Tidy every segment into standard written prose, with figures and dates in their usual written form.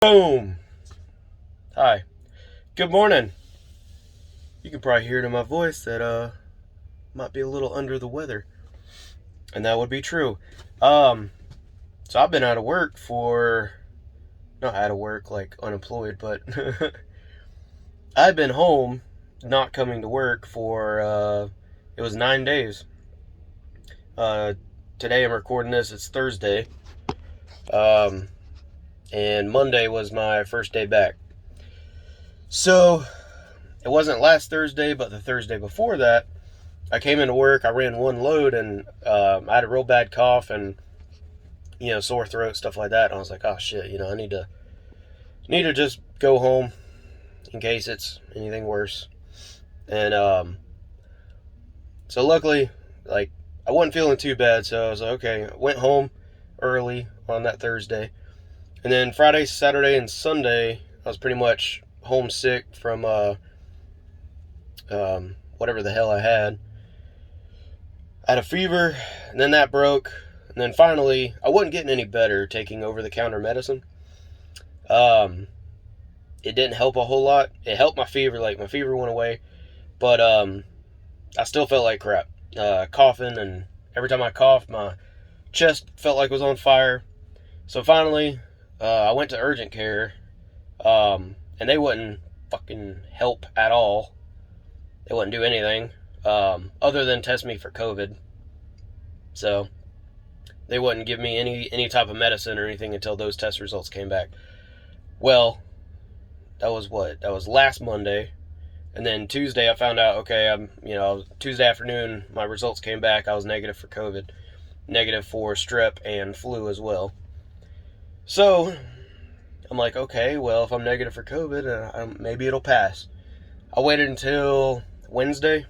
Boom! Hi. Good morning. You can probably hear it in my voice that might be a little under the weather. And that would be true. Um so I've been out of work for not out of work like unemployed, but I've been home not coming to work for it was 9 days. Uh Today I'm recording this, it's Thursday. Um and Monday was my first day back. So it wasn't last Thursday, but the Thursday before that, I came into work, I ran one load, and I had a real bad cough and sore throat, stuff like that. And I was like, oh shit, I need to just go home in case it's anything worse. And so luckily, like, I wasn't feeling too bad, so I was like, okay. I went home early on that Thursday, and then Friday, Saturday, and Sunday I was pretty much homesick from whatever the hell I had. I had a fever, and then that broke, and then finally, I wasn't getting any better taking over-the-counter medicine. Um, it didn't help a whole lot. It helped my fever, like my fever went away, but I still felt like crap, coughing, and every time I coughed, my chest felt like it was on fire. So finally, I went to urgent care, and they wouldn't fucking help at all. They wouldn't do anything other than test me for COVID. So they wouldn't give me any type of medicine or anything until those test results came back. Well, that was what? That was last Monday. And then Tuesday I found out, okay, Tuesday afternoon my results came back. I was negative for COVID, negative for strep and flu as well. So I'm like, okay, well, if I'm negative for COVID, maybe it'll pass. I waited until Wednesday.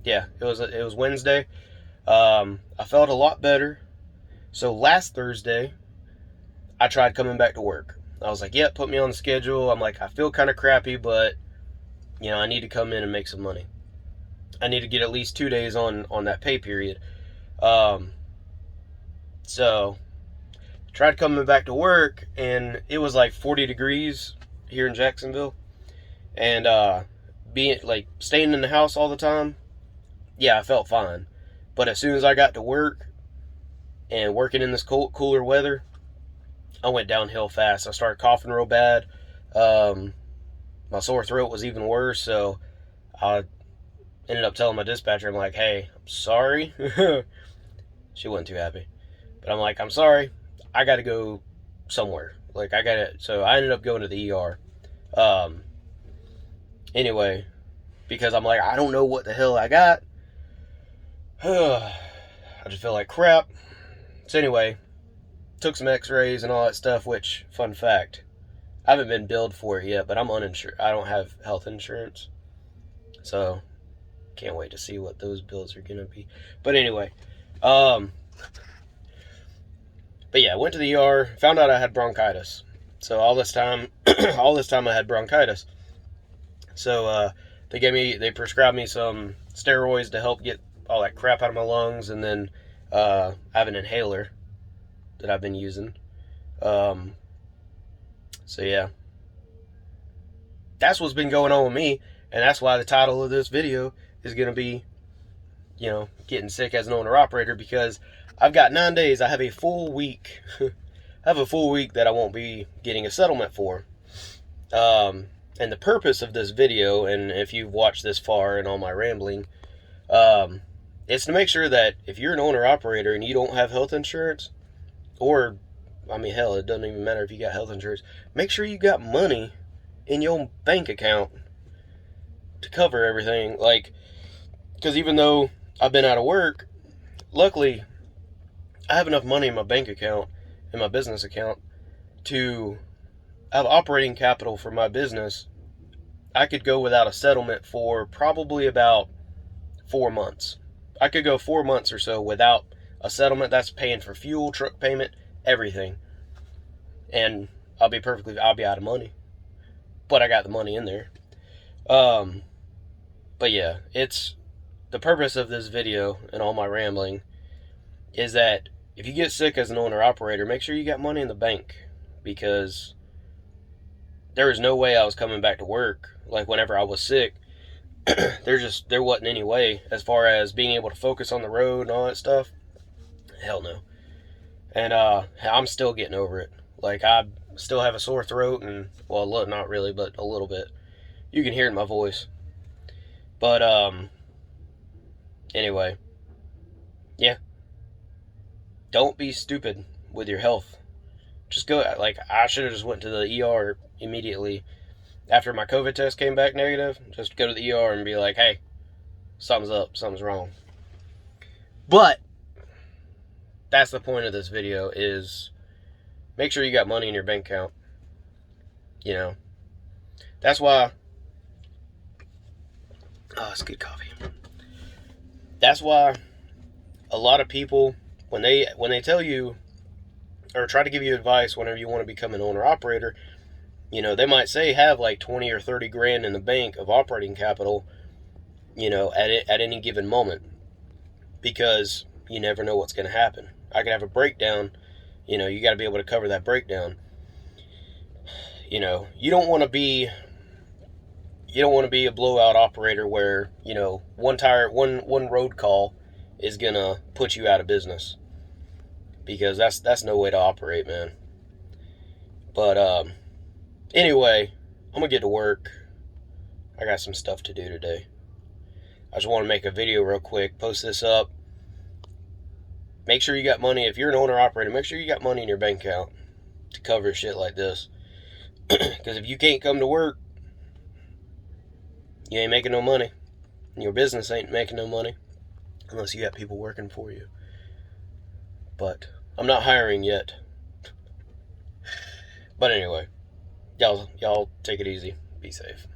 Yeah, it was Wednesday. I felt a lot better. So last Thursday, I tried coming back to work. I was like, put me on the schedule. I'm like, I feel kind of crappy, but, I need to come in and make some money. I need to get at least 2 days on that pay period. So, tried coming back to work, and it was like 40 degrees here in Jacksonville. And staying in the house all the time, yeah, I felt fine. But as soon as I got to work and working in this cooler weather, I went downhill fast. I started coughing real bad. My sore throat was even worse, so I ended up telling my dispatcher, I'm like, hey, I'm sorry. She wasn't too happy. But I'm like, I'm sorry. I got to go somewhere. So I ended up going to the ER. Anyway, because I'm like, I don't know what the hell I got. I just feel like crap. So anyway, took some x-rays and all that stuff, which, fun fact, I haven't been billed for it yet, but I'm uninsured. I don't have health insurance. So, can't wait to see what those bills are going to be. But anyway, but yeah, went to the ER, found out I had bronchitis. So all this time I had bronchitis. So they prescribed me some steroids to help get all that crap out of my lungs, and then I have an inhaler that I've been using. So yeah, that's what's been going on with me, and that's why the title of this video is going to be, getting sick as an owner-operator, because I've got 9 days. I have a full week. I have a full week that I won't be getting a settlement for. And the purpose of this video, and if you've watched this far and all my rambling, is to make sure that if you're an owner-operator and you don't have health insurance, or, hell, it doesn't even matter if you got health insurance, make sure you got money in your bank account to cover everything. Because even though I've been out of work, luckily, I have enough money in my bank account, in my business account, to have operating capital for my business. I could go without a settlement for probably about 4 months. I could go 4 months or so without a settlement. That's paying for fuel, truck payment, everything. And I'll be out of money. But I got the money in there. But yeah, it's the purpose of this video and all my rambling is that if you get sick as an owner-operator, make sure you got money in the bank, because there was no way I was coming back to work. Like whenever I was sick, there wasn't any way as far as being able to focus on the road and all that stuff. Hell no. And I'm still getting over it. Like I still have a sore throat and well, not really, but a little bit. You can hear it in my voice. But anyway, yeah. Don't be stupid with your health. Just go. Like I should have just went to the ER immediately after my COVID test came back negative. Just go to the ER and be like, hey, something's up, something's wrong. But that's the point of this video is make sure you got money in your bank account. You know, that's why. Oh, it's good coffee. That's why a lot of people when they tell you or try to give you advice whenever you want to become an owner operator, you know, they might say have like 20 or 30 grand in the bank of operating capital, you know, at any given moment, because you never know what's going to happen. I could have a breakdown. You know, you got to be able to cover that breakdown. You know, you don't want to be a blowout operator where, you know, one road call is going to put you out of business, because that's no way to operate, man. But anyway, I'm going to get to work. I got some stuff to do today. I just want to make a video real quick, post this up. Make sure you got money. If you're an owner operator, make sure you got money in your bank account to cover shit like this. Because if you can't come to work, you ain't making no money. And your business ain't making no money unless you got people working for you. But I'm not hiring yet. But anyway, y'all take it easy. Be safe.